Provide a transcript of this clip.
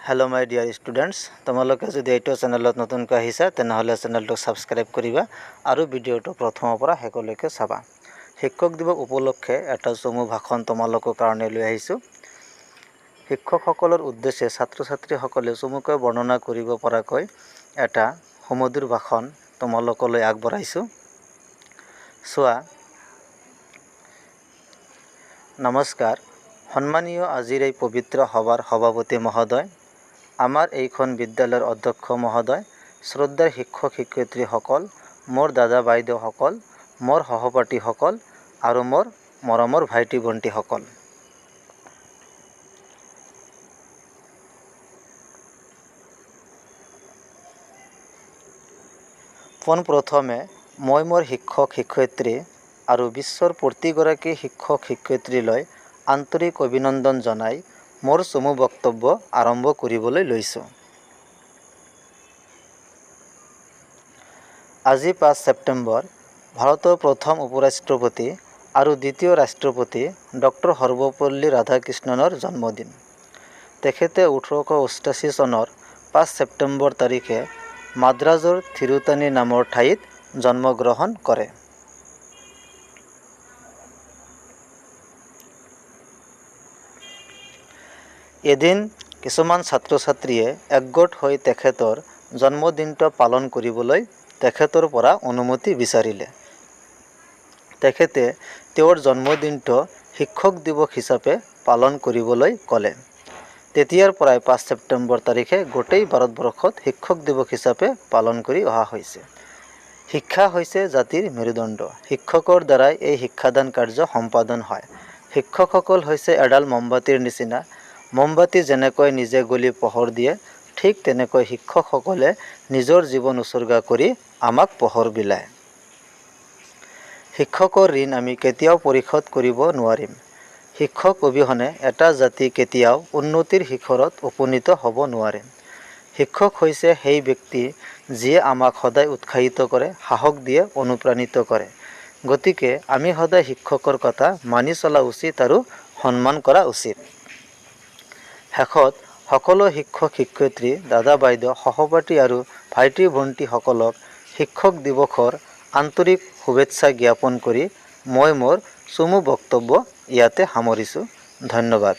Hello my dear students तुम्हारे जो ये चेनेल नतुनक चेनेल सबसक्राइब करा और भिडिओ प्रथम पर शेषলৈके चाबा। शिक्षक दिवस उपलक्षे एट चमू भाषण तुम्हारे कारण लै शिक्षकसर उद्देश्य छात्र छात्री चमुक वर्णना पराक एट सुमधुर भाषण तुम्हारे आगबढ़ाइছোঁ। चुआ नमस्कार सम्मानीय आजिर এই पवित्र सभार सभापति महोदय, आमार এইখন विद्यालयर अध्यक्ष महोदय, श्रद्धार शिक्षक शिक्षयित्रीসকল, मोर दादा बाइदेउসকল, मोर सहपाठीসকল और मोर मरমৰ भाइटी भण्टीসকল। পোনপ্ৰথমে মই मोर शिक्षक शिक्षयित्री और विश्वर प्रतिगराकी शिक्षक शिक्षयित्रीলৈ आन्तरिक अभिनंदन जनाई मोर चमू बक्तव्य आरम्भ কৰিবলৈ লৈছোঁ। আজি 5 सेप्टेम्बर भारतर प्रथम उपराष्ट्रपति और द्वितीय राष्ट्रपति डॉक्टर सर्वपल्ली राधाकृष्णনৰ जन्मदिन। तेखेते 1888 सনৰ 5 सेप्टेम्बर तारिखे माद्राजर थिरुतानी नाমৰ ঠাইত जन्मग्रहण करे। এদিন কিছুমান ছাত্ৰ ছাত্ৰীয়ে একগোট হৈ তেখেতৰ জন্মদিনটো পালন কৰিবলৈ তেখেতৰ পৰা অনুমতি বিচাৰিলে। তেখেতে তেওঁৰ জন্মদিনটো শিক্ষক দিৱস হিচাপে পালন কৰিবলৈ ক'লে। তেতিয়াৰ পৰাই 5 सेप्टेम्बर তাৰিখে গোটেই ভাৰতবৰ্ষত শিক্ষক দিৱস হিচাপে পালন কৰি অহা হৈছে। শিক্ষা হৈছে জাতিৰ মেৰুদণ্ড। শিক্ষকৰ দ্বাৰাই এই শিক্ষাদান কাৰ্য সম্পাদন হয়। শিক্ষকসকল হৈছে এডাল মমবাতিৰ নিচিনা। মমবাতি যেনেকৈ নিজে গলি পোহৰ দিয়ে, ঠিক তেনেকৈ শিক্ষকসকলে নিজৰ জীৱন উৎসৰ্গা কৰি আমাক পোহৰ বিলায়। শিক্ষকৰ ঋণ আমি কেতিয়াও পৰিশোধ কৰিব নোৱাৰিম। শিক্ষক অবিহনে এটা জাতি কেতিয়াও উন্নতিৰ শিখৰত উপনীত হ'ব নোৱাৰে। শিক্ষক হৈছে সেই ব্যক্তি যিয়ে আমাক সদায় উৎসাহিত কৰে, সাহস দিয়ে, অনুপ্ৰাণিত কৰে। গতিকে আমি সদায় শিক্ষকৰ কথা মানি চলা উচিত আৰু সন্মান কৰা উচিত। শেষত সকলো শিক্ষক শিক্ষয়িত্ৰী, দাদা বাইদেউ, সহপাঠী আৰু ভাইটি ভণ্টিসকলক শিক্ষক দিৱসৰ আন্তৰিক শুভেচ্ছা জ্ঞাপন কৰি মই মোৰ চমু বক্তব্য ইয়াতে সামৰিছোঁ। ধন্যবাদ।